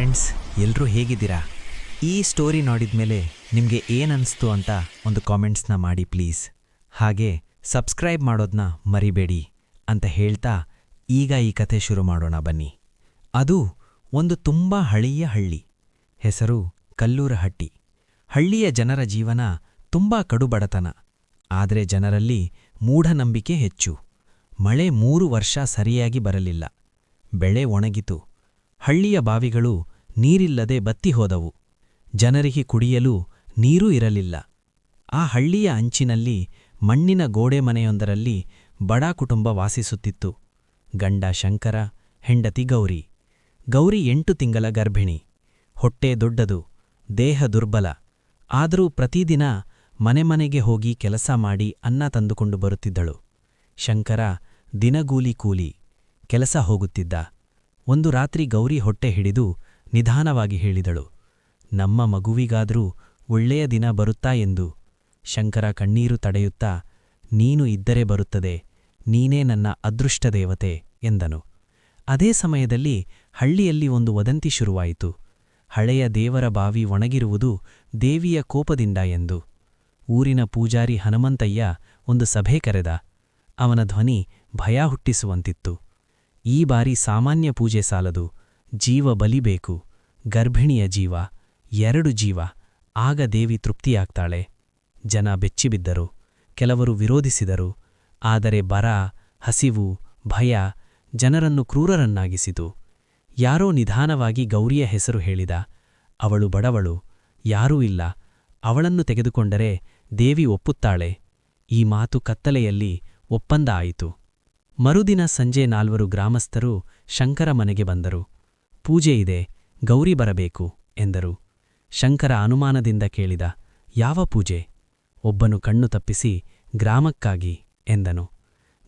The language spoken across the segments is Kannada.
ಫ್ರೆಂಡ್ಸ್, ಎಲ್ಲರೂ ಹೇಗಿದ್ದೀರಾ? ಈ ಸ್ಟೋರಿ ನೋಡಿದ್ಮೇಲೆ ನಿಮಗೆ ಏನನ್ನಿಸ್ತು ಅಂತ ಒಂದು ಕಾಮೆಂಟ್ಸ್ನ ಮಾಡಿ ಪ್ಲೀಸ್. ಹಾಗೆ ಸಬ್ಸ್ಕ್ರೈಬ್ ಮಾಡೋದನ್ನ ಮರಿಬೇಡಿ ಅಂತ ಹೇಳ್ತಾ ಈಗ ಈ ಕಥೆ ಶುರು ಮಾಡೋಣ ಬನ್ನಿ. ಅದು ಒಂದು ತುಂಬ ಹಳೆಯ ಹಳ್ಳಿ. ಹೆಸರು ಕಲ್ಲೂರಹಟ್ಟಿ. ಹಳ್ಳಿಯ ಜನರ ಜೀವನ ತುಂಬ ಕಡುಬಡತನ. ಆದರೆ ಜನರಲ್ಲಿ ಮೂಢನಂಬಿಕೆ ಹೆಚ್ಚು. ಮಳೆ 3 ವರ್ಷ ಸರಿಯಾಗಿ ಬರಲಿಲ್ಲ. ಬೆಳೆ ಒಣಗಿತು. ಹಳ್ಳಿಯ ಬಾವಿಗಳು ನೀರಿಲ್ಲದೆ ಬತ್ತಿ ಹೋದವು. ಜನರಿಗೆ ಕುಡಿಯಲು ನೀರೂ ಇರಲಿಲ್ಲ. ಆ ಹಳ್ಳಿಯ ಅಂಚಿನಲ್ಲಿ ಮಣ್ಣಿನ ಗೋಡೆ ಮನೆಯೊಂದರಲ್ಲಿ ಬಡ ಕುಟುಂಬ ವಾಸಿಸುತ್ತಿತ್ತು. ಗಂಡ ಶಂಕರ, ಹೆಂಡತಿ ಗೌರಿ. ಗೌರಿ 8 ತಿಂಗಳ ಗರ್ಭಿಣಿ. ಹೊಟ್ಟೆ ದೊಡ್ಡದು, ದೇಹ ದುರ್ಬಲ. ಆದರೂ ಪ್ರತಿದಿನ ಮನೆಗೆ ಹೋಗಿ ಕೆಲಸ ಮಾಡಿ ಅನ್ನ ತಂದುಕೊಂಡು ಬರುತ್ತಿದ್ದಳು. ಶಂಕರ ದಿನಗೂಲಿ ಕೂಲಿ ಕೆಲಸ ಹೋಗುತ್ತಿದ್ದ. ಒಂದು ರಾತ್ರಿ ಗೌರಿ ಹೊಟ್ಟೆ ಹಿಡಿದು ನಿಧಾನವಾಗಿ ಹೇಳಿದಳು, ನಮ್ಮ ಮಗುವಿಗಾದ್ರೂ ಒಳ್ಳೆಯ ದಿನ ಬರುತ್ತಾ ಎಂದು. ಶಂಕರ ಕಣ್ಣೀರು ತಡೆಯುತ್ತಾ, ನೀನು ಇದ್ದರೆ ಬರುತ್ತದೆ, ನೀನೇ ನನ್ನ ಅದೃಷ್ಟದೇವತೆ ಎಂದನು. ಅದೇ ಸಮಯದಲ್ಲಿ ಹಳ್ಳಿಯಲ್ಲಿ ಒಂದು ವದಂತಿ ಶುರುವಾಯಿತು. ಹಳೆಯ ದೇವರ ಬಾವಿ ಒಣಗಿರುವುದು ದೇವಿಯ ಕೋಪದಿಂದ ಎಂದು. ಊರಿನ ಪೂಜಾರಿ ಹನುಮಂತಯ್ಯ ಒಂದು ಸಭೆ ಕರೆದ. ಅವನ ಧ್ವನಿ ಭಯ ಹುಟ್ಟಿಸುವಂತಿತ್ತು. ಈ ಬಾರಿ ಸಾಮಾನ್ಯ ಪೂಜೆ ಸಾಲದು, ಜೀವ ಬಲಿಬೇಕು. ಗರ್ಭಿಣಿಯ ಜೀವ, 2 ಜೀವ, ಆಗ ದೇವಿ ತೃಪ್ತಿಯಾಗ್ತಾಳೆ. ಜನ ಬೆಚ್ಚಿಬಿದ್ದರು. ಕೆಲವರು ವಿರೋಧಿಸಿದರು. ಆದರೆ ಬರ, ಹಸಿವು, ಭಯ ಜನರನ್ನು ಕ್ರೂರರನ್ನಾಗಿಸಿತು. ಯಾರೋ ನಿಧಾನವಾಗಿ ಗೌರಿಯ ಹೆಸರು ಹೇಳಿದ. ಅವಳು ಬಡವಳು, ಯಾರೂ ಇಲ್ಲ. ಅವಳನ್ನು ತೆಗೆದುಕೊಂಡರೆ ದೇವಿ ಒಪ್ಪುತ್ತಾಳೆ. ಈ ಮಾತು ಕತ್ತಲೆಯಲ್ಲಿ ಒಪ್ಪಂದ ಆಯಿತು. ಮರುದಿನ ಸಂಜೆ 4 ಗ್ರಾಮಸ್ಥರು ಶಂಕರ ಮನೆಗೆ ಬಂದರು. ಪೂಜೆ ಇದೆ, ಗೌರಿ ಬರಬೇಕು ಎಂದರು. ಶಂಕರ ಅನುಮಾನದಿಂದ ಕೇಳಿದ, ಯಾವ ಪೂಜೆ? ಒಬ್ಬನು ಕಣ್ಣು ತಪ್ಪಿಸಿ, ಗ್ರಾಮಕ್ಕಾಗಿ ಎಂದನು.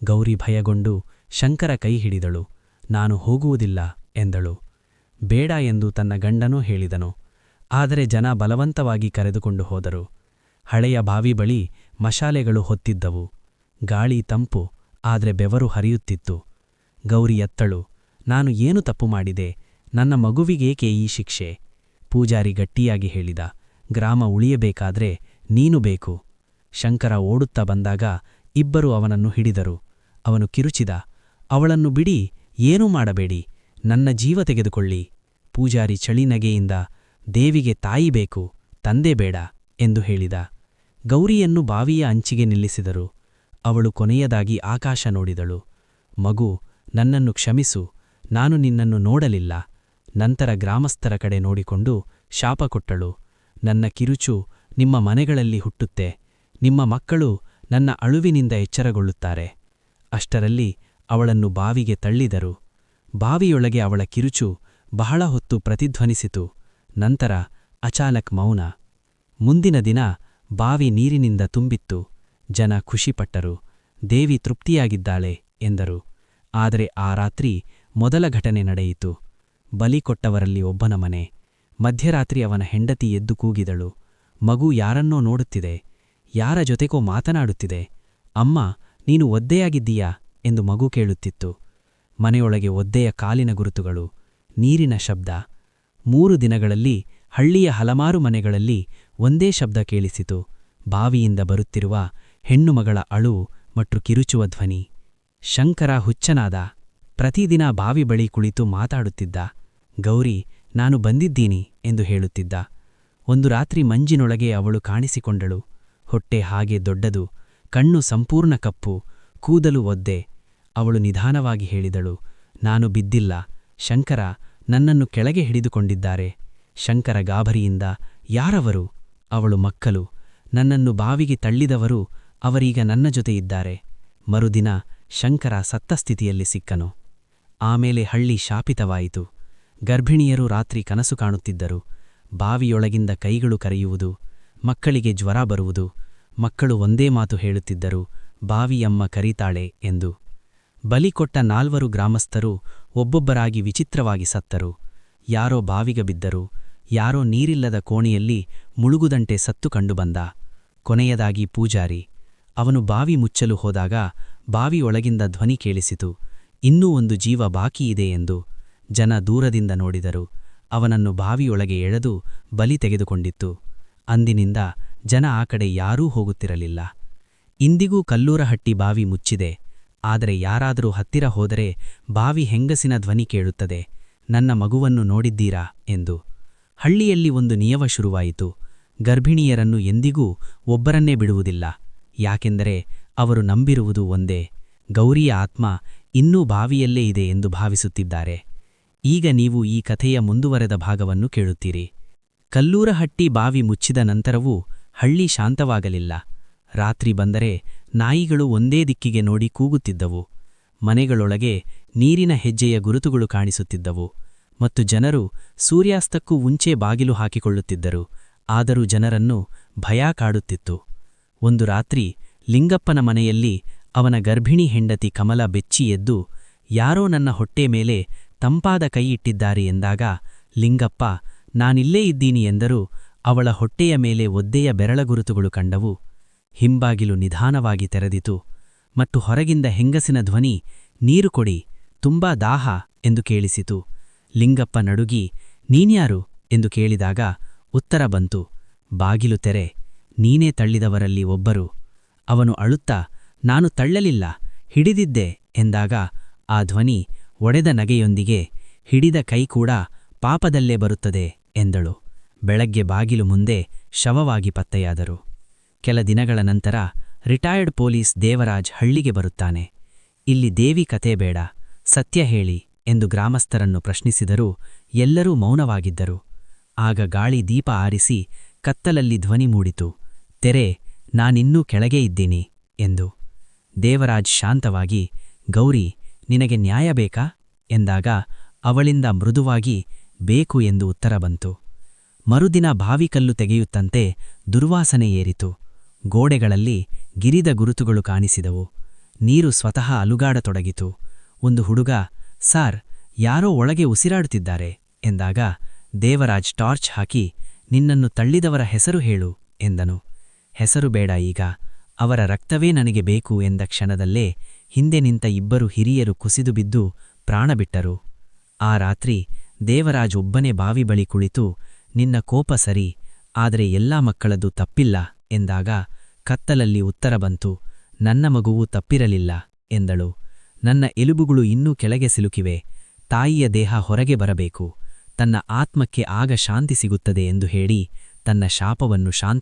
ಗೌರಿ ಭಯಗೊಂಡು ಶಂಕರ ಕೈ ಹಿಡಿದಳು. ನಾನು ಹೋಗುವುದಿಲ್ಲ ಎಂದಳು. ಬೇಡ ಎಂದು ತನ್ನ ಗಂಡನೂ ಹೇಳಿದನು. ಆದರೆ ಜನ ಬಲವಂತವಾಗಿ ಕರೆದುಕೊಂಡು ಹೋದರು. ಹಳೆಯ ಬಾವಿ ಬಳಿ ಮಶಾಲೆಗಳು ಹೊತ್ತಿದ್ದವು. ಗಾಳಿ ತಂಪು, ಆದರೆ ಬೆವರು ಹರಿಯುತ್ತಿತ್ತು. ಗೌರಿ ಎತ್ತಳು, ನಾನು ಏನು ತಪ್ಪು ಮಾಡಿದೆ? ನನ್ನ ಮಗುವಿಗೇಕೆ ಈ ಶಿಕ್ಷೆ? ಪೂಜಾರಿ ಗಟ್ಟಿಯಾಗಿ ಹೇಳಿದ, ಗ್ರಾಮ ಉಳಿಯಬೇಕಾದ್ರೆ ನೀನು ಬೇಕು. ಶಂಕರ ಓಡುತ್ತಾ ಬಂದಾಗ ಇಬ್ಬರು ಅವನನ್ನು ಹಿಡಿದರು. ಅವನು ಕಿರುಚಿದ, ಅವಳನ್ನು ಬಿಡಿ, ಏನೂ ಮಾಡಬೇಡಿ, ನನ್ನ ಜೀವ ತೆಗೆದುಕೊಳ್ಳಿ. ಪೂಜಾರಿ ಚಳಿನಗೆಯಿಂದ, ದೇವಿಗೆ ತಾಯಿ ಬೇಕು, ತಂದೆ ಬೇಡ ಎಂದು ಹೇಳಿದ. ಗೌರಿಯನ್ನು ಬಾವಿಯ ಅಂಚಿಗೆ ನಿಲ್ಲಿಸಿದರು. ಅವಳು ಕೊನೆಯದಾಗಿ ಆಕಾಶ ನೋಡಿದಳು. ಮಗು, ನನ್ನನ್ನು ಕ್ಷಮಿಸು, ನಾನು ನಿನ್ನನ್ನು ನೋಡಲಿಲ್ಲ. ನಂತರ ಗ್ರಾಮಸ್ಥರ ಕಡೆ ನೋಡಿಕೊಂಡು ಶಾಪ ಕೊಟ್ಟಳು. ನನ್ನ ಕಿರುಚು ನಿಮ್ಮ ಮನೆಗಳಲ್ಲಿ ಹುಟ್ಟುತ್ತೆ. ನಿಮ್ಮ ಮಕ್ಕಳು ನನ್ನ ಅಳುವಿನಿಂದ ಎಚ್ಚರಗೊಳ್ಳುತ್ತಾರೆ. ಅಷ್ಟರಲ್ಲಿ ಅವಳನ್ನು ಬಾವಿಗೆ ತಳ್ಳಿದರು. ಬಾವಿಯೊಳಗೆ ಅವಳ ಕಿರುಚು ಬಹಳ ಹೊತ್ತು ಪ್ರತಿಧ್ವನಿಸಿತು. ನಂತರ ಅಚಾನಕ್ ಮೌನ. ಮುಂದಿನ ದಿನ ಬಾವಿ ನೀರಿನಿಂದ ತುಂಬಿತ್ತು. ಜನ ಖುಷಿಪಟ್ಟರು. ದೇವಿ ತೃಪ್ತಿಯಾಗಿದ್ದಾಳೆ ಎಂದರು. ಆದರೆ ಆ ರಾತ್ರಿ ಮೊದಲ ಘಟನೆ ನಡೆಯಿತು. ಬಲಿ ಕೊಟ್ಟವರಲ್ಲಿ ಒಬ್ಬನ ಮನೆ. ಮಧ್ಯರಾತ್ರಿ ಅವನ ಹೆಂಡತಿ ಎದ್ದು ಕೂಗಿದಳು, ಮಗು ಯಾರನ್ನೋ ನೋಡುತ್ತಿದೆ, ಯಾರ ಜೊತೆಗೋ ಮಾತನಾಡುತ್ತಿದೆ. ಅಮ್ಮ, ನೀನು ಒದ್ದೆಯಾಗಿದ್ದೀಯಾ ಎಂದು ಮಗು ಕೇಳುತ್ತಿತ್ತು. ಮನೆಯೊಳಗೆ ಒದ್ದೆಯ ಕಾಲಿನ ಗುರುತುಗಳು, ನೀರಿನ ಶಬ್ದ. 3 ದಿನಗಳಲ್ಲಿ ಹಳ್ಳಿಯ ಹಲವಾರು ಮನೆಗಳಲ್ಲಿ ಒಂದೇ ಶಬ್ದ ಕೇಳಿಸಿತು, ಬಾವಿಯಿಂದ ಬರುತ್ತಿರುವ ಹೆಣ್ಣುಮಗಳ ಅಳು ಮತ್ತು ಕಿರುಚುವ ಧ್ವನಿ. ಶಂಕರ ಹುಚ್ಚನಾದ. ಪ್ರತಿದಿನ ಬಾವಿ ಬಳಿ ಕುಳಿತು ಮಾತಾಡುತ್ತಿದ್ದ. ಗೌರಿ, ನಾನು ಬಂದಿದ್ದೀನಿ ಎಂದು ಹೇಳುತ್ತಿದ್ದ. ಒಂದು ರಾತ್ರಿ ಮಂಜಿನೊಳಗೆ ಅವಳು ಕಾಣಿಸಿಕೊಂಡಳು. ಹೊಟ್ಟೆ ಹಾಗೆ ದೊಡ್ಡದು, ಕಣ್ಣು ಸಂಪೂರ್ಣ ಕಪ್ಪು, ಕೂದಲು ಒದ್ದೆ. ಅವಳು ನಿಧಾನವಾಗಿ ಹೇಳಿದಳು, ನಾನು ಬಿದ್ದಿಲ್ಲ, ಶಂಕರ ನನ್ನನ್ನು ಕೆಳಗೆ ಹಿಡಿದುಕೊಂಡಿದ್ದಾರೆ. ಶಂಕರ ಗಾಬರಿಯಿಂದ, ಯಾರವರು? ಅವಳು ಮಕ್ಕಳು, ನನ್ನನ್ನು ಬಾವಿಗೆ ತಳ್ಳಿದವರು, ಅವರೀಗ ನನ್ನ ಜೊತೆ ಇದ್ದಾರೆ. ಮರುದಿನ ಶಂಕರ ಸತ್ತ ಸ್ಥಿತಿಯಲ್ಲಿ ಸಿಕ್ಕನು. ಆಮೇಲೆ ಹಳ್ಳಿ ಶಾಪಿತವಾಯಿತು. ಗರ್ಭಿಣಿಯರು ರಾತ್ರಿ ಕನಸು ಕಾಣುತ್ತಿದ್ದರು. ಬಾವಿಯೊಳಗಿಂದ ಕೈಗಳು ಕರೆಯುವುದು, ಮಕ್ಕಳಿಗೆ ಜ್ವರ ಬರುವುದು. ಮಕ್ಕಳು ಒಂದೇ ಮಾತು ಹೇಳುತ್ತಿದ್ದರು, ಬಾವಿಯಮ್ಮ ಕರೀತಾಳೆ ಎಂದು. ಬಲಿ ಕೊಟ್ಟ 4 ಗ್ರಾಮಸ್ಥರು ಒಬ್ಬೊಬ್ಬರಾಗಿ ವಿಚಿತ್ರವಾಗಿ ಸತ್ತರು. ಯಾರೋ ಬಾವಿಗೆ ಬಿದ್ದರು, ಯಾರೋ ನೀರಿಲ್ಲದ ಕೋಣೆಯಲ್ಲಿ ಮುಳುಗುದಂತೆ ಸತ್ತು ಕಂಡುಬಂದ. ಕೊನೆಯದಾಗಿ ಪೂಜಾರಿ. ಅವನು ಬಾವಿ ಮುಚ್ಚಲು ಹೋದಾಗ ಬಾವಿಯೊಳಗಿಂದ ಧ್ವನಿ ಕೇಳಿಸಿತು, ಇನ್ನೂ ಒಂದು ಜೀವ ಬಾಕಿಯಿದೆ ಎಂದು. ಜನ ದೂರದಿಂದ ನೋಡಿದರು. ಅವನನ್ನು ಬಾವಿಯೊಳಗೆ ಎಳೆದು ಬಲಿ ತೆಗೆದುಕೊಂಡಿತ್ತು. ಅಂದಿನಿಂದ ಜನ ಆ ಕಡೆ ಯಾರೂ ಹೋಗುತ್ತಿರಲಿಲ್ಲ. ಇಂದಿಗೂ ಕಲ್ಲೂರಹಟ್ಟಿ ಬಾವಿ ಮುಚ್ಚಿದೆ. ಆದರೆ ಯಾರಾದರೂ ಹತ್ತಿರ ಹೋದರೆ ಬಾವಿ ಹೆಂಗಸಿನ ಧ್ವನಿ ಕೇಳುತ್ತದೆ, ನನ್ನ ಮಗುವನ್ನು ನೋಡಿದ್ದೀರಾ ಎಂದು. ಹಳ್ಳಿಯಲ್ಲಿ ಒಂದು ನಿಯಮ ಶುರುವಾಯಿತು. ಗರ್ಭಿಣಿಯರನ್ನು ಎಂದಿಗೂ ಒಬ್ಬರನ್ನೇ ಬಿಡುವುದಿಲ್ಲ. ಯಾಕೆಂದರೆ ಅವರು ನಂಬಿರುವುದು ಒಂದೇ, ಗೌರಿಯ ಆತ್ಮ ಇನ್ನೂ ಬಾವಿಯಲ್ಲೇ ಇದೆ ಎಂದು ಭಾವಿಸುತ್ತಿದ್ದಾರೆ. ಈಗ ನೀವು ಈ ಕಥೆಯ ಮುಂದುವರೆದ ಭಾಗವನ್ನು ಕೇಳುತ್ತೀರಿ. ಕಲ್ಲೂರಹಟ್ಟಿ ಬಾವಿ ಮುಚ್ಚಿದ ನಂತರವೂ ಹಳ್ಳಿ ಶಾಂತವಾಗಲಿಲ್ಲ. ರಾತ್ರಿ ಬಂದರೆ ನಾಯಿಗಳು ಒಂದೇ ದಿಕ್ಕಿಗೆ ನೋಡಿ ಕೂಗುತ್ತಿದ್ದವು. ಮನೆಗಳೊಳಗೆ ನೀರಿನ ಹೆಜ್ಜೆಯ ಗುರುತುಗಳು ಕಾಣಿಸುತ್ತಿದ್ದವು ಮತ್ತು ಜನರು ಸೂರ್ಯಾಸ್ತಕ್ಕೂ ಮುಂಚೆ ಬಾಗಿಲು ಹಾಕಿಕೊಳ್ಳುತ್ತಿದ್ದರು. ಆದರೂ ಜನರನ್ನು ಭಯ ಕಾಡುತ್ತಿತ್ತು. ಒಂದು ರಾತ್ರಿ ಲಿಂಗಪ್ಪನ ಮನೆಯಲ್ಲಿ ಅವನ ಗರ್ಭಿಣಿ ಹೆಂಡತಿ ಕಮಲ ಬೆಚ್ಚಿ ಎದ್ದು, ಯಾರೋ ನನ್ನ ಹೊಟ್ಟೆ ಮೇಲೆ ತಂಪಾದ ಕೈ ಇಟ್ಟಿದ್ದಾರೆ ಎಂದಾಗ, ಲಿಂಗಪ್ಪ ನಾನಿಲ್ಲೇ ಇದ್ದೀನಿ ಎಂದರೂ ಅವಳ ಹೊಟ್ಟೆಯ ಮೇಲೆ ಒದ್ದೆಯ ಬೆರಳಗುರುತುಗಳು ಕಂಡವು. ಹಿಂಬಾಗಿಲು ನಿಧಾನವಾಗಿ ತೆರೆದಿತು ಮತ್ತು ಹೊರಗಿಂದ ಹೆಂಗಸಿನ ಧ್ವನಿ, ನೀರು ಕೊಡಿ, ತುಂಬಾ ದಾಹ ಎಂದು ಕೇಳಿಸಿತು. ಲಿಂಗಪ್ಪ ನಡುಗಿ, ನೀನ್ಯಾರು ಎಂದು ಕೇಳಿದಾಗ ಉತ್ತರ ಬಂತು, ಬಾಗಿಲು ತೆರೆ, ನೀನೇ ತಳ್ಳಿದವರಲ್ಲಿ ಒಬ್ಬರು. ಅವನು ಅಳುತ್ತಾ, ನಾನು ತಳ್ಳಲಿಲ್ಲ, ಹಿಡಿದಿದ್ದೆ ಎಂದಾಗ ಆ ಧ್ವನಿ ಒಡೆದ ನಗೆಯೊಂದಿಗೆ, ಹಿಡಿದ ಕೈ ಕೂಡ ಪಾಪದಲ್ಲೇ ಬರುತ್ತದೆ ಎಂದಳು. ಬೆಳಗ್ಗೆ ಬಾಗಿಲು ಮುಂದೆ ಶವವಾಗಿ ಪತ್ತೆಯಾದರು. ಕೆಲ ದಿನಗಳ ನಂತರ ರಿಟೈರ್ಡ್ ಪೊಲೀಸ್ ದೇವರಾಜ್ ಹಳ್ಳಿಗೆ ಬರುತ್ತಾನೆ. ಇಲ್ಲಿ ದೇವಿ ಕತೆ ಬೇಡ, ಸತ್ಯ ಹೇಳಿ ಎಂದು ಗ್ರಾಮಸ್ಥರನ್ನು ಪ್ರಶ್ನಿಸಿದರೂ ಎಲ್ಲರೂ ಮೌನವಾಗಿದ್ದರು. ಆಗ ಗಾಳಿ ದೀಪ ಆರಿಸಿ ಕತ್ತಲಲ್ಲಿ ಧ್ವನಿ ಮೂಡಿತು, ತೆರೆ, ನಾನಿನ್ನೂ ಕೆಳಗೆ ಇದ್ದೀನಿ ಎಂದು. ದೇವರಾಜ್ ಶಾಂತವಾಗಿ, ಗೌರಿ, ನಿನಗೆ ನ್ಯಾಯ ಬೇಕಾ ಎಂದಾಗ ಅವಳಿಂದ ಮೃದುವಾಗಿ, ಬೇಕು ಎಂದು ಉತ್ತರ ಬಂತು. ಮರುದಿನ ಬಾವಿಕಲ್ಲು ತೆಗೆಯುತ್ತಂತೆ ದುರ್ವಾಸನೆ ಏರಿತು. ಗೋಡೆಗಳಲ್ಲಿ ಗಿರಿದ ಗುರುತುಗಳು ಕಾಣಿಸಿದವು. ನೀರು ಸ್ವತಃ ಅಲುಗಾಡತೊಡಗಿತು. ಒಂದು ಹುಡುಗ, ಸಾರ್, ಯಾರೋ ಒಳಗೆ ಉಸಿರಾಡುತ್ತಿದ್ದಾರೆ ಎಂದಾಗ ದೇವರಾಜ್ ಟಾರ್ಚ್ ಹಾಕಿ, ನಿನ್ನನ್ನು ತಳ್ಳಿದವರ ಹೆಸರು ಹೇಳು ಎಂದನು. ಹೆಸರು ಬೇಡ ಈಗ, ಅವರ ರಕ್ತವೇ ನನಗೆ ಬೇಕು ಎಂದ ಕ್ಷಣದಲ್ಲೇ ಹಿಂದೆ ನಿಂತ ಇಬ್ಬರು ಹಿರಿಯರು ಕುಸಿದು ಬಿದ್ದು ಪ್ರಾಣಬಿಟ್ಟರು. ಆ ರಾತ್ರಿ ದೇವರಾಜ್ ಒಬ್ಬನೇ ಬಾವಿ ಬಳಿ ಕುಳಿತು, ನಿನ್ನ ಕೋಪ ಸರಿ, ಆದರೆ ಎಲ್ಲಾ ಮಕ್ಕಳದ್ದು ತಪ್ಪಿಲ್ಲ ಎಂದಾಗ ಕತ್ತಲಲ್ಲಿ ಉತ್ತರ ಬಂತು, ನನ್ನ ಮಗುವೂ ತಪ್ಪಿರಲಿಲ್ಲ ಎಂದಳು. ನನ್ನ ಎಲುಬುಗಳು ಇನ್ನೂ ಕೆಳಗೆ ಸಿಲುಕಿವೆ, ತಾಯಿಯ ದೇಹ ಹೊರಗೆ ಬರಬೇಕು, ತನ್ನ ಆತ್ಮಕ್ಕೆ ಆಗ ಶಾಂತಿ ಸಿಗುತ್ತದೆ ಎಂದು ಹೇಳಿ ತನ್ನ ಶಾಪವನ್ನು ಶಾಂತಗೊಳಿಸಿದಳು.